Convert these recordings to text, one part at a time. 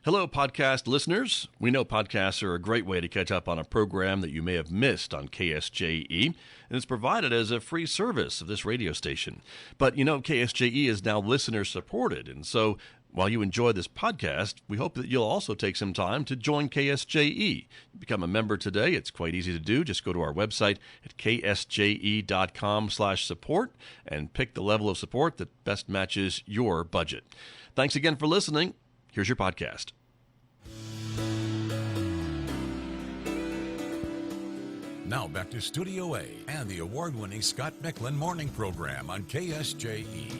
Hello, podcast listeners. We know podcasts are a great way to catch up on a program that you may have missed on KSJE, and it's provided as a free service of this radio station. But you know, KSJE is now listener-supported, and so while you enjoy this podcast, we hope that you'll also take some time to join KSJE. Become a member today. It's quite easy to do. Just go to our website at ksje.com/support and pick the level of support that best matches your budget. Thanks again for listening. Here's your podcast. Now back to Studio A and the award-winning Scot Michlin morning program on KSJE.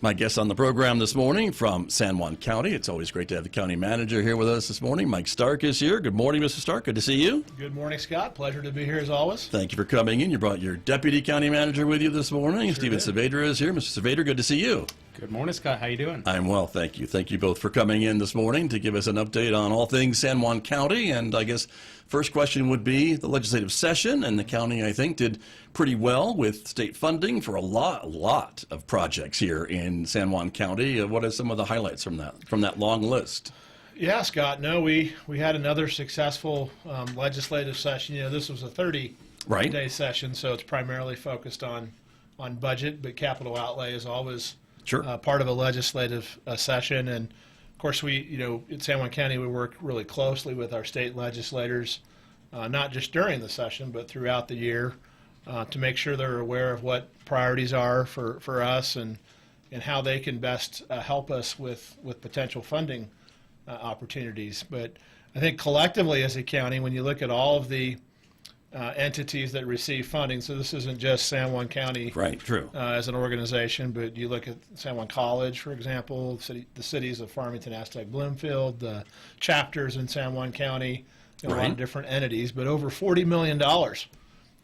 My guest on the program this morning from San Juan County. It's always great to have the county manager here with us this morning. Mike Stark is here. Good morning, Mr. Stark. Good to see you. Good morning, Scott. Pleasure to be here as always. Thank you for coming in. You brought your deputy county manager with you this morning. Sure Stephen did. Saavedra is here. Mr. Saavedra, good to see you. Good morning, Scott. How you doing? I'm well, thank you. Thank you both for coming in this morning to give us an update on all things San Juan County. And I guess first question would be the legislative session, and the county, I think, did pretty well with state funding for a lot of projects here in San Juan County. What are some of the highlights from that long list? Yeah, Scott. No, we had another successful legislative session. You know, this was a 30-day session, so it's primarily focused on budget, but capital outlay is always part of a legislative session. And of course, in San Juan County, we work really closely with our state legislators, not just during the session, but throughout the year, to make sure they're aware of what priorities are for us and how they can best help us with potential funding opportunities. But I think collectively as a county, when you look at all of the entities that receive funding, so this isn't just San Juan County as an organization, but you look at San Juan College, for example, the cities of Farmington, Aztec, Bloomfield, the chapters in San Juan County, a lot of different entities, but over $40 million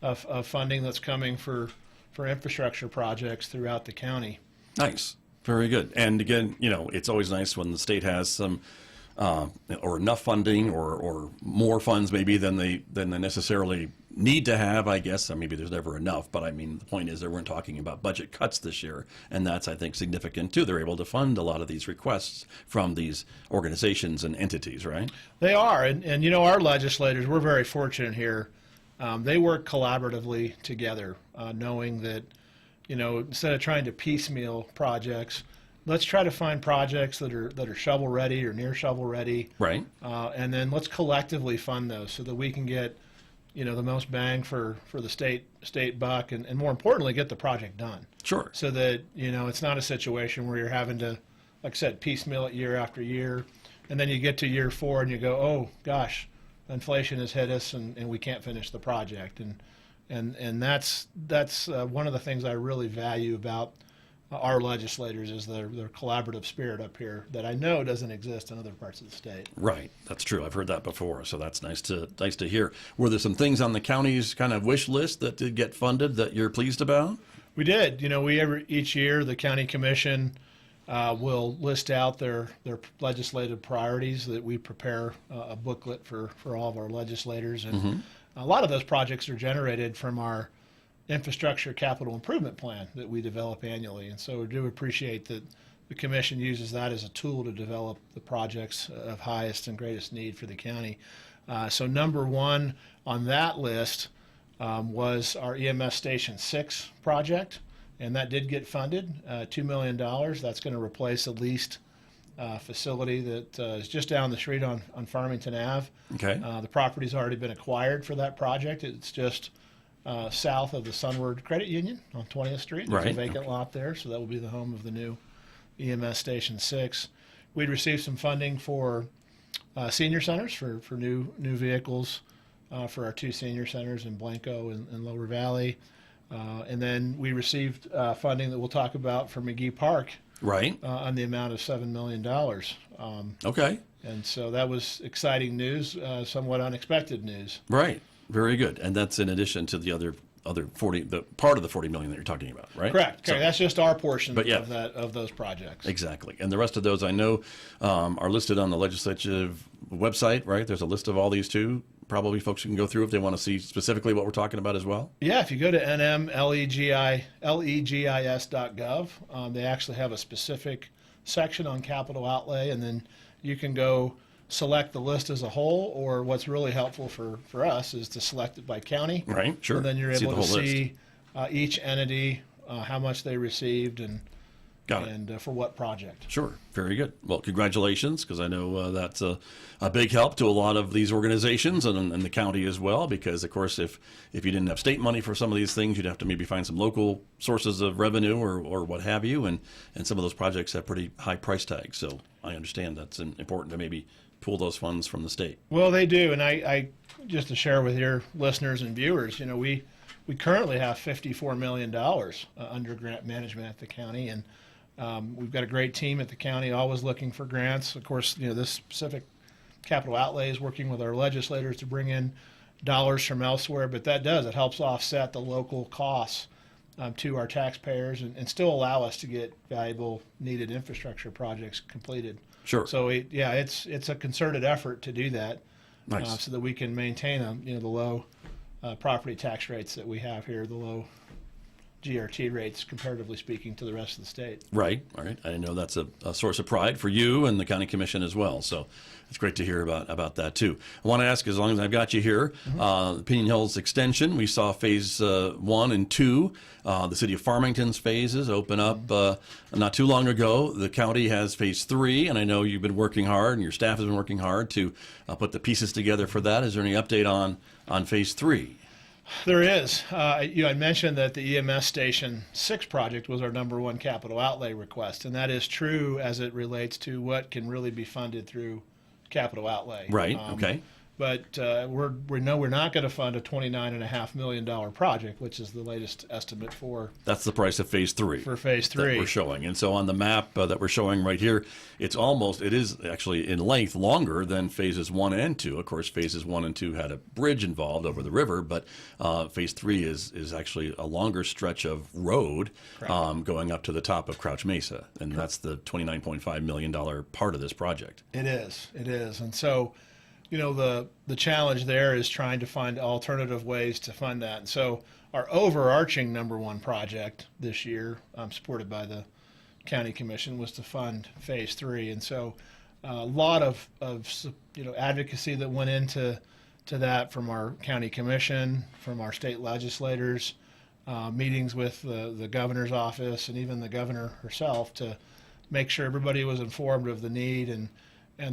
of funding that's coming for infrastructure projects throughout the county. Nice. Very good. And again, it's always nice when the state has some or enough funding or more funds maybe than they necessarily need to have, I guess. Maybe there's never enough, but I mean, the point is that we're talking about budget cuts this year, and that's, I think, significant too. They're able to fund a lot of these requests from these organizations and entities, right? They are, and our legislators, we're very fortunate here. They work collaboratively together, knowing that, instead of trying to piecemeal projects, let's try to find projects that are shovel ready or near shovel ready, right? And then let's collectively fund those so that we can get, the most bang for the state buck, and more importantly, get the project done. Sure. So that it's not a situation where you're having to, like I said, piecemeal it year after year, and then you get to year 4 and you go, oh gosh, inflation has hit us and we can't finish the project, and that's one of the things I really value about our legislators is their collaborative spirit up here that I know doesn't exist in other parts of the state. Right, that's true. I've heard that before, so that's nice to hear. Were there some things on the county's kind of wish list that did get funded that you're pleased about? We did. Each year the county commission will list out their legislative priorities. That we prepare a booklet for all of our legislators, and a lot of those projects are generated from our infrastructure capital improvement plan that we develop annually, and so we do appreciate that the commission uses that as a tool to develop the projects of highest and greatest need for the county. So number 1 on that list was our EMS Station 6 project, and that did get funded, $2 million. That's going to replace a leased facility that is just down the street on Farmington Ave. Okay. The property's already been acquired for that project. It's just south of the Sunward Credit Union on 20th Street. There's a vacant lot there, so that will be the home of the new EMS Station 6. We'd received some funding for senior centers for new vehicles for our 2 senior centers in Blanco and Lower Valley. And then we received funding that we'll talk about for McGee Park on the amount of $7 million. Okay. And so that was exciting news, somewhat unexpected news. Right. Very good. And that's in addition to the other 40, the part of the 40 million that you're talking about, right? Correct. So, okay, that's just our portion of those projects. Exactly. And the rest of those I know are listed on the legislative website, right? There's a list of all these too. probably folks can go through if they want to see specifically what we're talking about as well? Yeah, if you go to nmlegis.gov, they actually have a specific section on capital outlay, and then you can go select the list as a whole, or what's really helpful for us is to select it by county. Right, sure. And then you're See able the to whole see each entity, how much they received, and Got it. For what project. Sure. Very good. Well, congratulations, because I know that's a big help to a lot of these organizations and the county as well, because, of course, if you didn't have state money for some of these things, you'd have to maybe find some local sources of revenue or what have you, and some of those projects have pretty high price tags. So I understand that's important to maybe pull those funds from the state. Well, they do, and I just to share with your listeners and viewers, we currently have $54 million under grant management at the county, and we've got a great team at the county, always looking for grants. Of course, this specific capital outlay is working with our legislators to bring in dollars from elsewhere, but it helps offset the local costs to our taxpayers and still allow us to get valuable, needed infrastructure projects completed. Sure. So, it's a concerted effort to do that. Nice. So that we can maintain the low property tax rates that we have here, the low GRT rates, comparatively speaking, to the rest of the state. Right. All right. I know that's a source of pride for you and the county commission as well. So it's great to hear about that too. I want to ask, as long as I've got you here, the Pinon Hills Extension, we saw phase 1 and 2. The city of Farmington's phases open up not too long ago. The county has phase 3, and I know you've been working hard and your staff has been working hard to put the pieces together for that. Is there any update on phase 3? There is. I mentioned that the EMS Station 6 project was our number 1 capital outlay request, and that is true as it relates to what can really be funded through capital outlay. Right, okay. But we know we're not going to fund a $29.5 million project, which is the latest estimate for. That's the price of phase 3. For phase 3. That we're showing. And so on the map that we're showing right here, it is actually in length longer than phases 1 and 2. Of course, phases 1 and 2 had a bridge involved over the river, but phase 3 is actually a longer stretch of road going up to the top of Crouch Mesa. And that's the $29.5 million part of this project. It is. And so, the challenge there is trying to find alternative ways to fund that. And so our overarching number 1 project this year, supported by the county commission, was to fund phase 3. And so a lot of advocacy that went into that from our county commission, from our state legislators, meetings with the governor's office and even the governor herself to make sure everybody was informed of the need and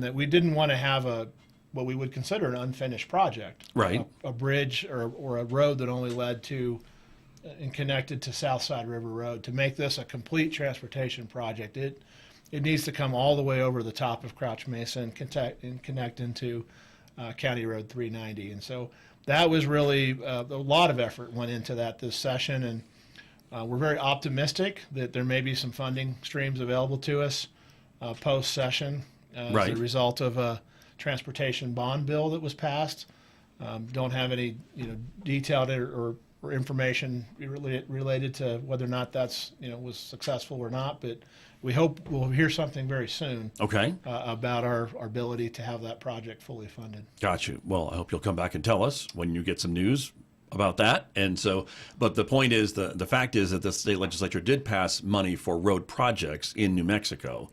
that we didn't want to have what we would consider an unfinished project. Right. A bridge or a road that only led to and connected to Southside River Road. To make this a complete transportation project, it needs to come all the way over the top of Crouch Mesa and connect into County Road 390. And so that was really a lot of effort went into that this session, and we're very optimistic that there may be some funding streams available to us post-session as a result of a transportation bond bill that was passed. Don't have any detailed or information related to whether or not that's was successful or not, but we hope we'll hear something very soon. Okay. About our ability to have that project fully funded. Got you. Well, I hope you'll come back and tell us when you get some news about that. And so, but the point is, the fact is that the state legislature did pass money for road projects in New Mexico.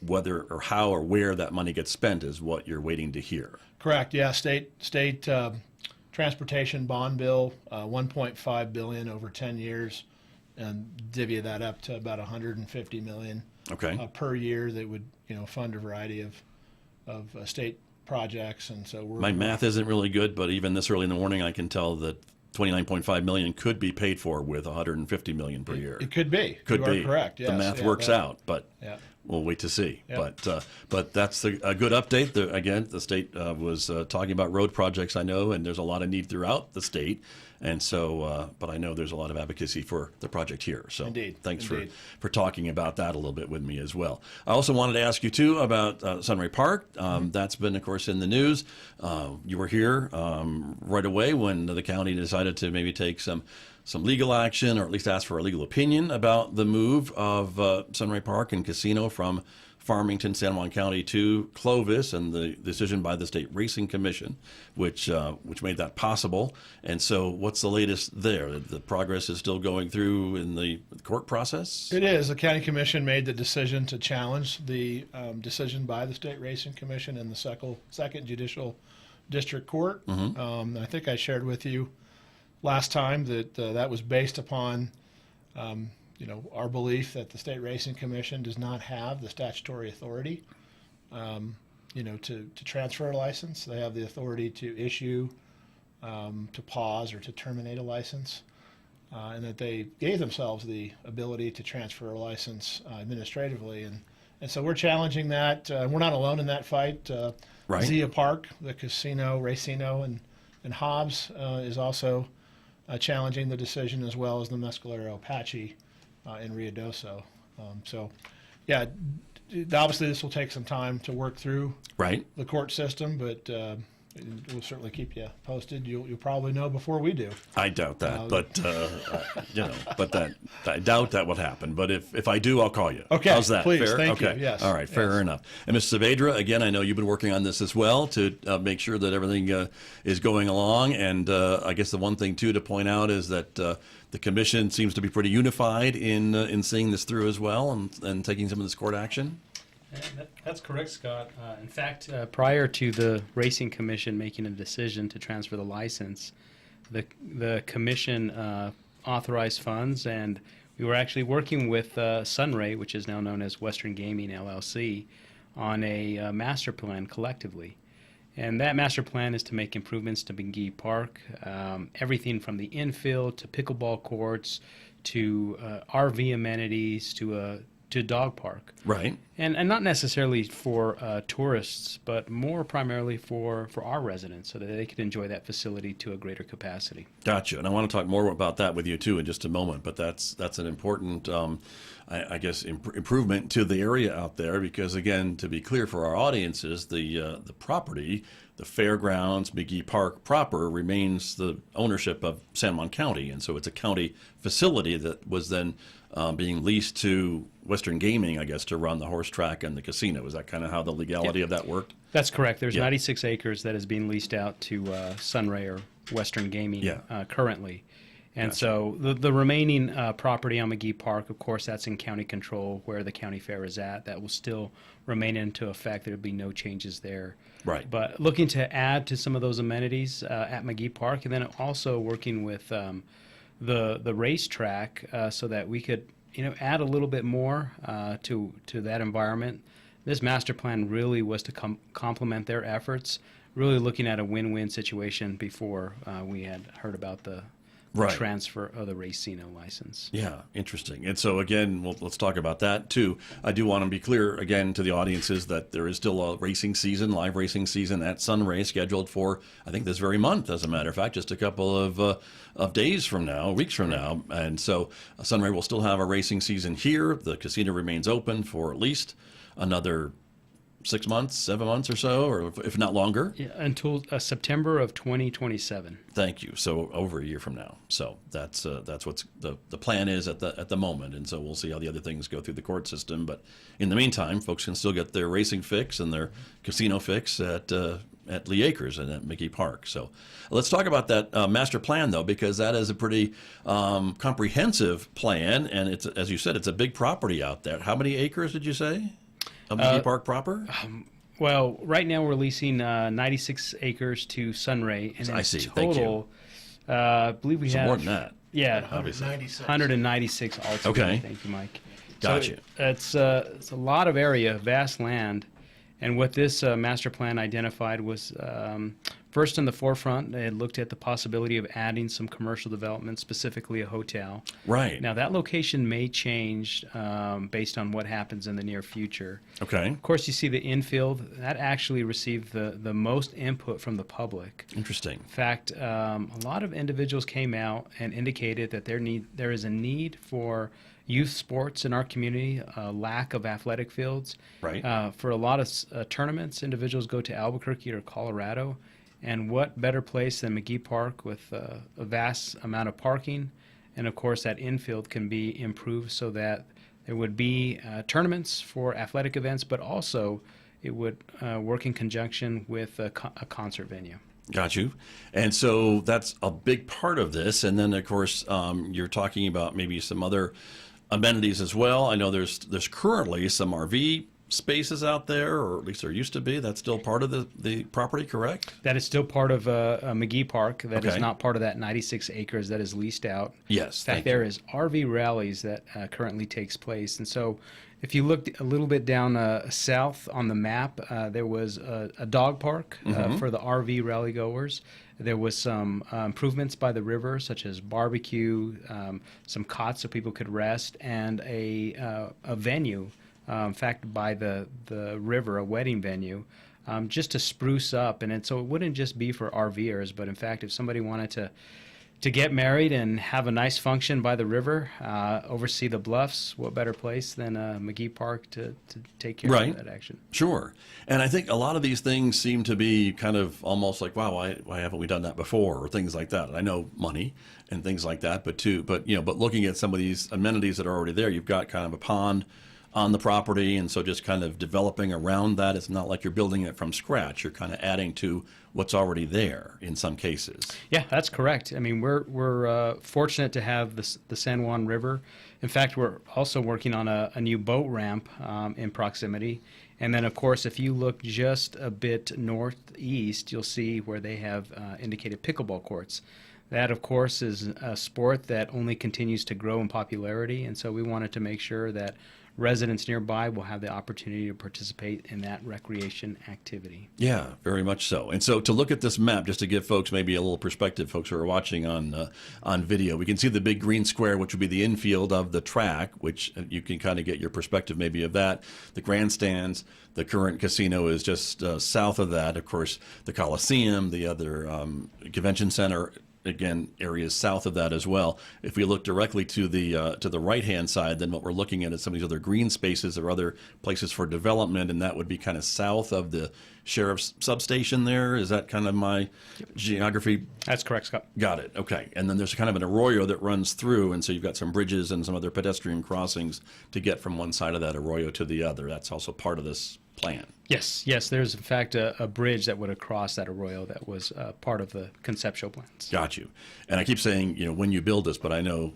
Whether or how or where that money gets spent is what you're waiting to hear. Correct. Yeah. State transportation bond bill, $1.5 billion over 10 years, and divvy that up to about $150 million per year that would fund a variety of state projects. And so my math isn't really good, but even this early in the morning, I can tell that $29.5 million could be paid for with $150 million per year. It could be. Could be. Correct. Yes. The math works out, but we'll wait to see. But that's a good update. Again, the state was talking about road projects, I know, and there's a lot of need throughout the state. And so, but I know there's a lot of advocacy for the project here. So thanks for talking about that a little bit with me as well. I also wanted to ask you, too, about SunRay Park. That's been, of course, in the news. You were here right away when the county decided to maybe take some legal action, or at least ask for a legal opinion about the move of SunRay Park and Casino from Farmington, San Juan County to Clovis, and the decision by the State Racing Commission, which made that possible. And so what's the latest there? The progress is still going through in the court process? It is. The county commission made the decision to challenge the decision by the State Racing Commission in the second judicial district court. I think I shared with you last time that that was based upon our belief that the State Racing Commission does not have the statutory authority to transfer a license. They have the authority to issue, to pause, or to terminate a license, and that they gave themselves the ability to transfer a license administratively. And so we're challenging that. We're not alone in that fight. Zia Park, the casino, Racino, and Hobbs is also challenging the decision, as well as the Mescalero Apache in Ruidoso. Obviously this will take some time to work through the court system, but we'll certainly keep you posted. You'll probably know before we do. I doubt that, but I doubt that would happen. But if I do, I'll call you. Okay, how's that? please, fair? thank okay. you. Yes. All right, fair enough. And Ms. Saavedra, again, I know you've been working on this as well to make sure that everything is going along. And I guess the one thing too to point out is that the commission seems to be pretty unified in seeing this through as well and taking some of this court action. That's correct, Scott. In fact, prior to the Racing Commission making a decision to transfer the license, the commission authorized funds, and we were actually working with SunRay, which is now known as Western Gaming LLC, on a master plan collectively. And that master plan is to make improvements to McGee Park, everything from the infield to pickleball courts to RV amenities to dog park. Right. And not necessarily for tourists, but more primarily for our residents, so that they could enjoy that facility to a greater capacity. Gotcha. And I want to talk more about that with you too in just a moment. But that's an important, I guess, improvement to the area out there, because again, to be clear for our audiences, the property, the fairgrounds, McGee Park proper, remains the ownership of San Juan County, and so it's a county facility that was then being leased to Western Gaming, I guess, to run the horse track and the casino. Is that kind of how the legality of that worked? That's correct. There's 96 acres that is being leased out to SunRay or Western Gaming currently. And so the remaining property on McGee Park, of course, that's in county control where the county fair is at. That will still remain into effect. There will be no changes there. Right. But looking to add to some of those amenities at McGee Park, and then also working with the racetrack so that we could add a little bit more to that environment. This master plan really was to complement their efforts, really looking at a win-win situation before we had heard about the transfer of the Racino license. Yeah, interesting. And so again, let's talk about that too. I do want to be clear again to the audiences that there is still a racing season, live racing season at SunRay scheduled for, I think, this very month, as a matter of fact, just a couple of days from now, weeks from now. And so SunRay will still have a racing season here. The casino remains open for at least another 6 months, 7 months or so, or if not longer? Yeah, until September of 2027. Thank you. So over a year from now. So that's what's the plan is at the moment, and so we'll see how the other things go through the court system. But in the meantime, folks can still get their racing fix and their casino fix at Lee Acres and at McGee Park. So let's talk about that master plan, though, because that is a pretty comprehensive plan, and it's, as you said, it's a big property out there. How many acres did you say? McGee Park proper? Well, right now we're leasing 96 acres to SunRay, and I see. total, I believe we have more than that. Yeah, 196 altogether. Okay. Thank you, Mike. Gotcha. So it's a lot of area, vast land, and what this master plan identified was first in the forefront. They had looked at the possibility of adding some commercial development, specifically a hotel. Right. Now that location may change based on what happens in the near future. Okay. Of course, you see the infield. That actually received the most input from the public. Interesting. In fact, a lot of individuals came out and indicated that there is a need for youth sports in our community, a lack of athletic fields. Right. For a lot of tournaments, individuals go to Albuquerque or Colorado. And what better place than McGee Park with a vast amount of parking, and of course that infield can be improved so that There would be tournaments for athletic events, but also it would work in conjunction with a concert venue. Got you. And so that's a big part of this. And then, of course, you're talking about maybe some other amenities as well. I know there's currently some RV spaces out there, or at least there used to be. That's still part of the property, correct? That is still part of McGee Park. That is Okay. not part of that 96 acres that is leased out. Yes. In fact, there is RV rallies that currently takes place. And so if you looked a little bit down south on the map, there was a dog park for the RV rally goers. There was some improvements by the river, such as barbecue, some cots so people could rest, and a venue, in fact, by the river, a wedding venue, just to spruce up. And so it wouldn't just be for RVers, but in fact, if somebody wanted to get married and have a nice function by the river, oversee the bluffs, what better place than McGee Park to take care of that action? Sure. And I think a lot of these things seem to be kind of almost like, wow, why haven't we done that before, or things like that. And I know money and things like that, but looking at some of these amenities that are already there, you've got kind of a pond on the property, and so just kind of developing around that. It's not like you're building it from scratch. You're kind of adding to what's already there in some cases. Yeah, that's correct. I mean, we're fortunate to have the San Juan River. In fact, we're also working on a new boat ramp in proximity. And then, of course, if you look just a bit northeast, you'll see where they have indicated pickleball courts. That, of course, is a sport that only continues to grow in popularity, and so we wanted to make sure that residents nearby will have the opportunity to participate in that recreation activity. Yeah, very much so. And so to look at this map, just to give folks maybe a little perspective, folks who are watching on video, we can see the big green square, which would be the infield of the track, which you can kind of get your perspective maybe of that. The grandstands, the current casino is just south of that. Of course, the Coliseum, the other convention center, again, areas south of that as well. If we look directly to the right-hand side, then what we're looking at is some of these other green spaces or other places for development, and that would be kind of south of the sheriff's substation there. Is that kind of my geography? That's correct, Scott. Got it. Okay. And then there's kind of an arroyo that runs through, and so you've got some bridges and some other pedestrian crossings to get from one side of that arroyo to the other. That's also part of this plan. Yes. There's in fact a bridge that would have crossed that arroyo that was part of the conceptual plans. Got you. And I keep saying, when you build this, but I know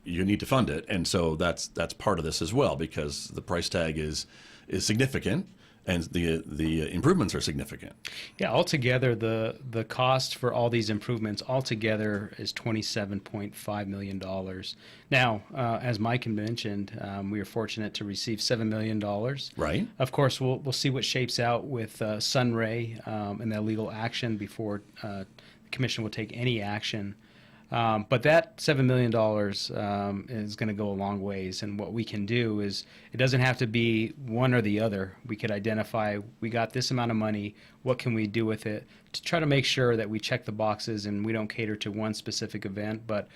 you need to fund it, and so that's part of this as well, because the price tag is significant. And the improvements are significant. Yeah, altogether the cost for all these improvements altogether is $27.5 million. Now, as Mike mentioned, we are fortunate to receive $7 million. Right. Of course, we'll see what shapes out with SunRay and that legal action before the commission will take any action. But that $7 million is going to go a long ways. And what we can do is, it doesn't have to be one or the other. We could identify, we got this amount of money, what can we do with it, to try to make sure that we check the boxes and we don't cater to one specific event. But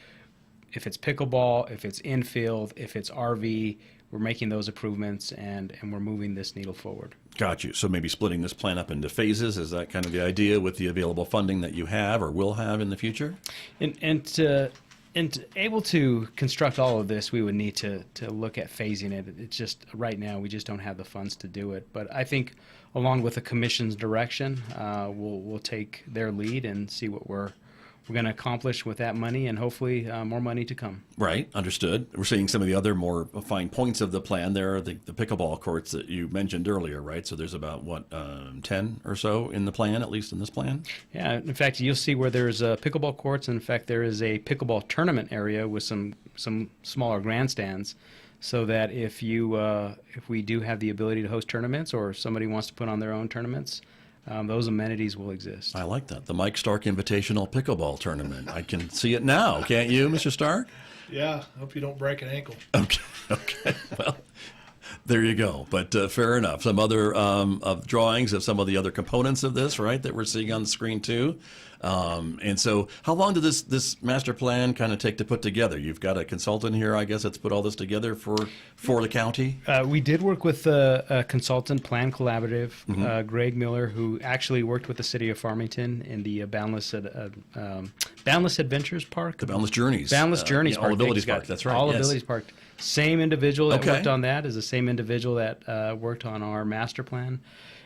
if it's pickleball, if it's infield, if it's RV, we're making those improvements and we're moving this needle forward. Got you. So maybe splitting this plan up into phases, is that kind of the idea with the available funding that you have or will have in the future? And to able to construct all of this, we would need to look at phasing it. It's just right now we just don't have the funds to do it. But I think along with the commission's direction, we'll take their lead and see what we're going to accomplish with that money, and hopefully more money to come. Right, understood. We're seeing some of the other more fine points of the plan there, the pickleball courts that you mentioned earlier, right? So there's about, 10 or so in the plan, at least in this plan? Yeah, in fact, you'll see where there's pickleball courts. In fact, there is a pickleball tournament area with some smaller grandstands, so that if we do have the ability to host tournaments, or if somebody wants to put on their own tournaments, those amenities will exist. I like that. The Mike Stark Invitational Pickleball Tournament. I can see it now, can't you, Mr. Stark? Yeah, hope you don't break an ankle. Okay. Well, there you go. But fair enough. Some other of drawings of some of the other components of this, right, that we're seeing on the screen too. And so how long did this master plan kind of take to put together? You've got a consultant here, I guess, that's put all this together for the county? We did work with a consultant, Plan Collaborative, Greg Miller, who actually worked with the city of Farmington in the Boundless Adventures Park. The Boundless Journeys. Boundless Journeys Park. All Abilities Park, that's right. All yes. Abilities Park. Same individual that worked on that is the same individual that worked on our master plan.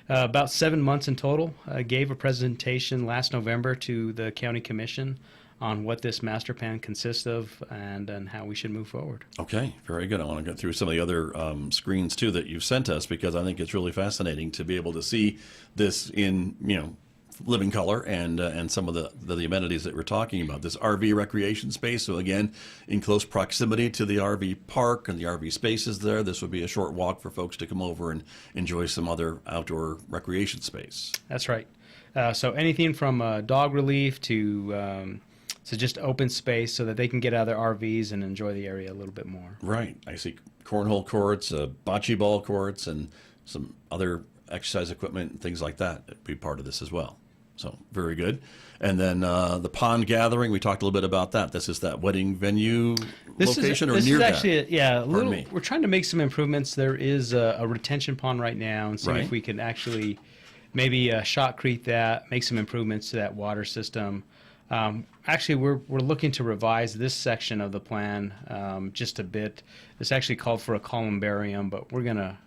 About 7 months in total. Gave a presentation last November to the county commission on what this master plan consists of and how we should move forward. Okay, very good. I want to go through some of the other screens too that you've sent us, because I think it's really fascinating to be able to see this in living color and some of the amenities that we're talking about. This RV recreation space, so again, in close proximity to the RV park and the RV spaces there, this would be a short walk for folks to come over and enjoy some other outdoor recreation space. That's right. So anything from dog relief to just open space so that they can get out of their RVs and enjoy the area a little bit more. Right. I see cornhole courts, bocce ball courts, and some other exercise equipment and things like that would be part of this as well. So very good. And then the pond gathering, we talked a little bit about that. This is that wedding venue location this near is actually that? We're trying to make some improvements. There is a retention pond right now, and see if we can actually maybe shotcrete that, make some improvements to that water system. Actually, we're looking to revise this section of the plan just a bit. This actually called for a columbarium, but we're gonna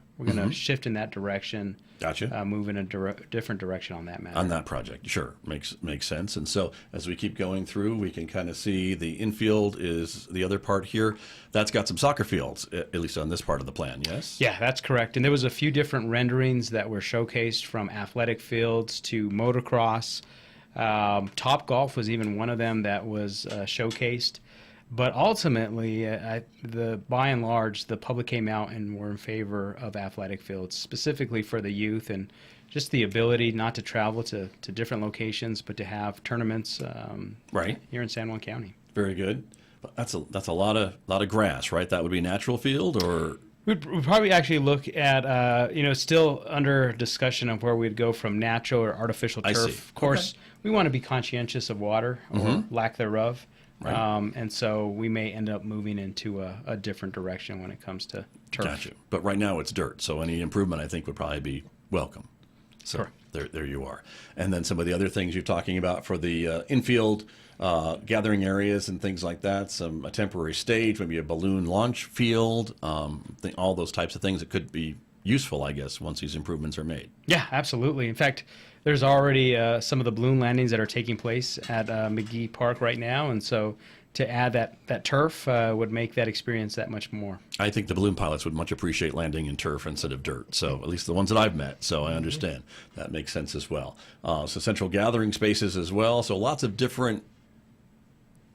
shift in that direction. Gotcha. Move in a different direction on that matter. On that project, sure, makes sense. And so as we keep going through, we can kind of see the infield is the other part here. That's got some soccer fields, at least on this part of the plan. Yes. Yeah, that's correct. And there was a few different renderings that were showcased, from athletic fields to motocross. Top Golf was even one of them that was showcased. But ultimately, by and large, the public came out and were in favor of athletic fields, specifically for the youth, and just the ability not to travel to different locations, but to have tournaments here in San Juan County. Very good. That's a lot of grass, right? That would be natural field, or we'd probably actually look at still under discussion of where we'd go from natural or artificial turf. I see. Of course, we want to be conscientious of water or lack thereof. Right. And so we may end up moving into a different direction when it comes to turf. Gotcha. But right now it's dirt, so any improvement I think would probably be welcome. So there you are. And then some of the other things you're talking about for the infield gathering areas and things like that, a temporary stage, maybe a balloon launch field, all those types of things that could be useful, I guess, once these improvements are made. Yeah, absolutely. In fact, there's already some of the balloon landings that are taking place at McGee Park right now, and so to add that turf would make that experience that much more. I think the balloon pilots would much appreciate landing in turf instead of dirt, so at least the ones that I've met, so I understand. That makes sense as well. So central gathering spaces as well, so lots of different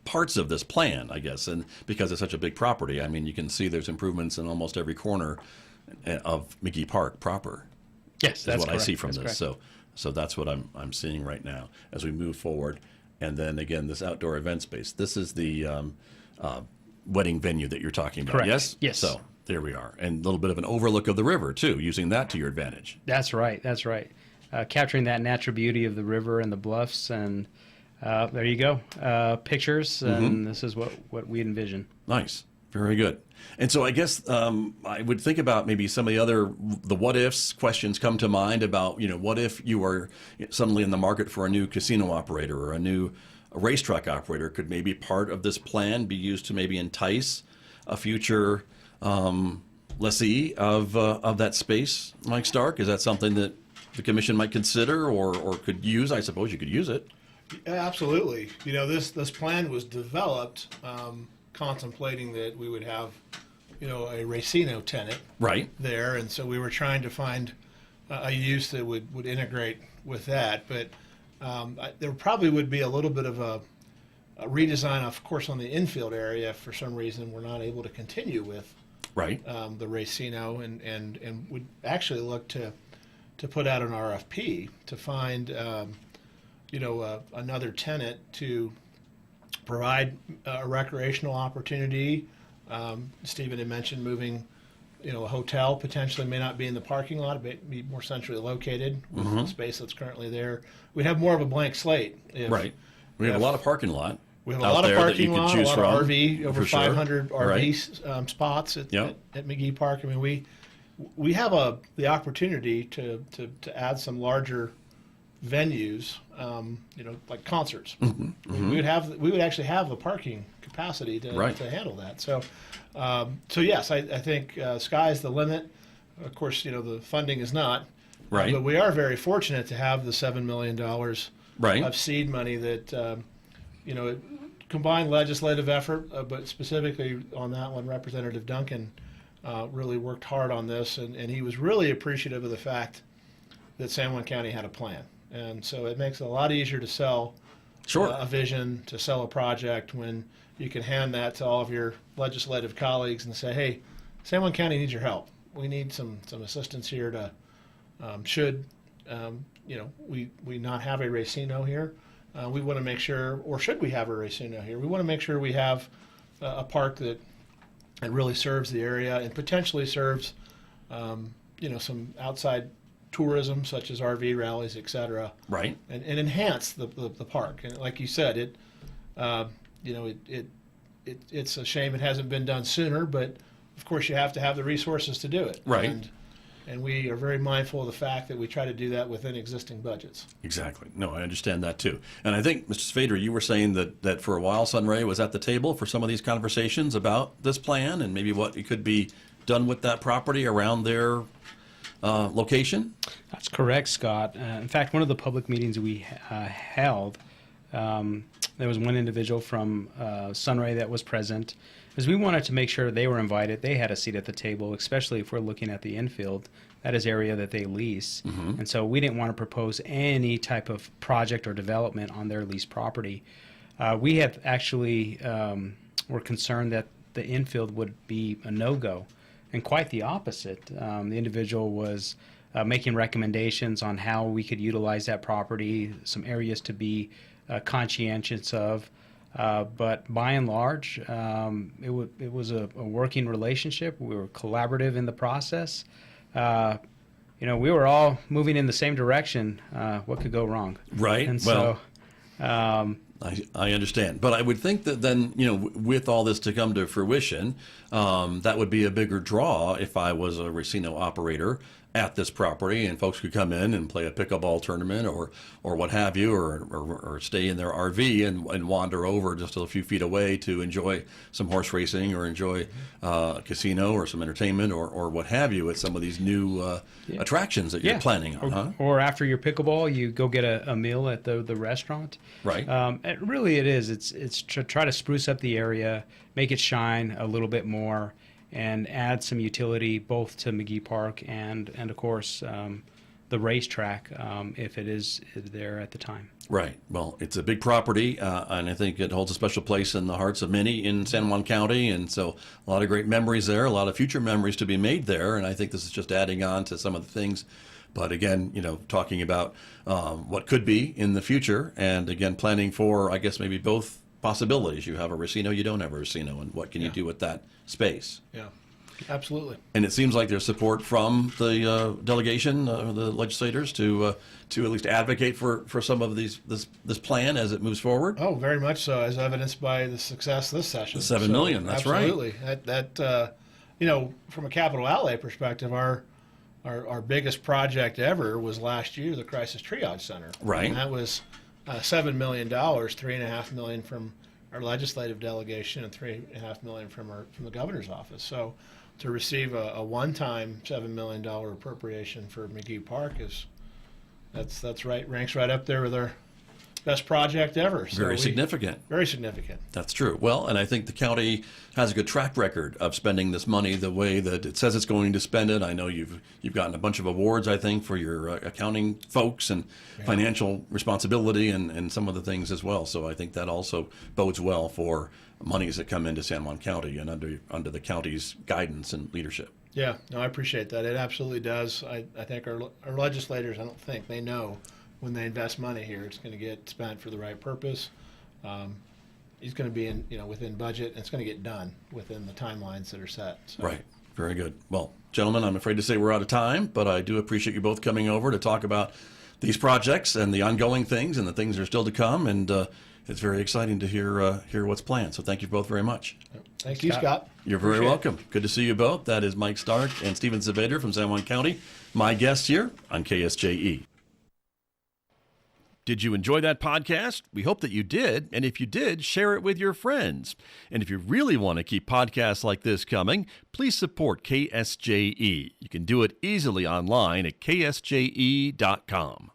parts of this plan, I guess, and because it's such a big property, I mean, you can see there's improvements in almost every corner of McGee Park proper. Yes, that's what correct. I see from That's this. So that's what I'm seeing right now as we move forward. And then again, this outdoor event space. This is the wedding venue that you're talking about. Correct. Yes. Yes. So there we are, and a little bit of an overlook of the river too, using that to your advantage. That's right. That's right. Capturing that natural beauty of the river and the bluffs, and there you go. Pictures, and this is what we envision. Nice. Very good. And so I guess I would think about maybe some of the what ifs questions come to mind about, what if you are suddenly in the market for a new casino operator or a new racetrack operator? Could maybe part of this plan be used to maybe entice a future lessee of that space, Mike Stark? Is that something that the commission might consider or could use? I suppose you could use it. Yeah, absolutely. This plan was developed contemplating that we would have, a racino tenant there, and so we were trying to find a use that would integrate with that. But there probably would be a little bit of a redesign, of course, on the infield area. For some reason, we're not able to continue with the racino, and would actually look to put out an RFP to find another tenant to provide a recreational opportunity. Stephen had mentioned moving a hotel potentially may not be in the parking lot, but be more centrally located with the space that's currently there. We'd have more of a blank slate. Right. We have a lot of parking lot. We have a lot of parking lot, a lot of RV, over 500 sure. RV spots at McGee Park. I mean, we have the opportunity to add some larger venues, like concerts. We would actually have the parking capacity to handle that. So yes, I think sky's the limit. Of course, the funding is not. Right. But we are very fortunate to have the $7 million of seed money that, combined legislative effort, but specifically on that one, Representative Duncan really worked hard on this, and he was really appreciative of the fact that San Juan County had a plan. And so it makes it a lot easier to sell a vision, to sell a project, when you can hand that to all of your legislative colleagues and say, hey, San Juan County needs your help. We need some assistance here to, we not have a racino here. We want to make sure, or should we have a racino here? We want to make sure we have a park that really serves the area and potentially serves, some outside tourism such as RV rallies, et cetera. Right. And enhance the park. And like you said, it's a shame it hasn't been done sooner, but of course you have to have the resources to do it. Right. And we are very mindful of the fact that we try to do that within existing budgets. Exactly. No, I understand that too. And I think, Mr. Saavedra, you were saying that for a while SunRay was at the table for some of these conversations about this plan and maybe what could be done with that property around their location? That's correct, Scott. In fact, one of the public meetings we held, there was one individual from SunRay that was present, because we wanted to make sure they were invited. They had a seat at the table, especially if we're looking at the infield. That is area that they lease. And so we didn't want to propose any type of project or development on their leased property. We have actually were concerned that the infield would be a no-go, and quite the opposite. The individual was making recommendations on how we could utilize that property, some areas to be conscientious of. But by and large, it was a working relationship. We were collaborative in the process. We were all moving in the same direction. What could go wrong? Right. And well, so, I understand. But I would think that then, with all this to come to fruition, that would be a bigger draw if I was a racino operator at this property, and folks could come in and play a pickleball tournament or what have you, or stay in their RV and wander over just a few feet away to enjoy some horse racing or enjoy a casino or some entertainment or what have you at some of these new attractions that you're planning on. Or after your pickleball, you go get a meal at the restaurant. Right. It is. It's to try to spruce up the area, make it shine a little bit more, and add some utility both to McGee Park and of course the racetrack if it is there at the time. Right. Well, it's a big property, and I think it holds a special place in the hearts of many in San Juan County, and so a lot of great memories there, a lot of future memories to be made there, and I think this is just adding on to some of the things. But again, talking about what could be in the future, and again, planning for, I guess, maybe both possibilities. You have a racino, you don't have a racino, and what can you do with that space? Yeah, absolutely. And it seems like there's support from the delegation, the legislators, to at least advocate for some of this plan as it moves forward. Oh, very much so, as evidenced by the success this session. The $7 million, that's absolutely. right. That from a capital outlay perspective, our biggest project ever was last year, the Crisis Triage Center. Right. And that was $7 million, $3.5 million from our legislative delegation and $3.5 million from the governor's office. So to receive a one-time $7 million appropriation for McGee Park that's right, ranks right up there with our best project ever. So Very significant. Very significant. That's true. Well, and I think the county has a good track record of spending this money the way that it says it's going to spend it. I know you've gotten a bunch of awards, I think, for your accounting folks and financial responsibility and some of the things as well. So I think that also bodes well for monies that come into San Juan County and under the county's guidance and leadership. Yeah, no, I appreciate that. It absolutely does. I think our legislators, they know when they invest money here, it's going to get spent for the right purpose. It's going to be within budget, and it's going to get done within the timelines that are set. So. Right. Very good. Well, gentlemen, I'm afraid to say we're out of time, but I do appreciate you both coming over to talk about these projects and the ongoing things and the things that are still to come. And it's very exciting to hear what's planned. So thank you both very much. Thank you, Scott. You're very welcome. Good to see you both. That is Mike Stark and Stephen Saavedra from San Juan County, my guests here on KSJE. Did you enjoy that podcast? We hope that you did. And if you did, share it with your friends. And if you really want to keep podcasts like this coming, please support KSJE. You can do it easily online at ksje.com.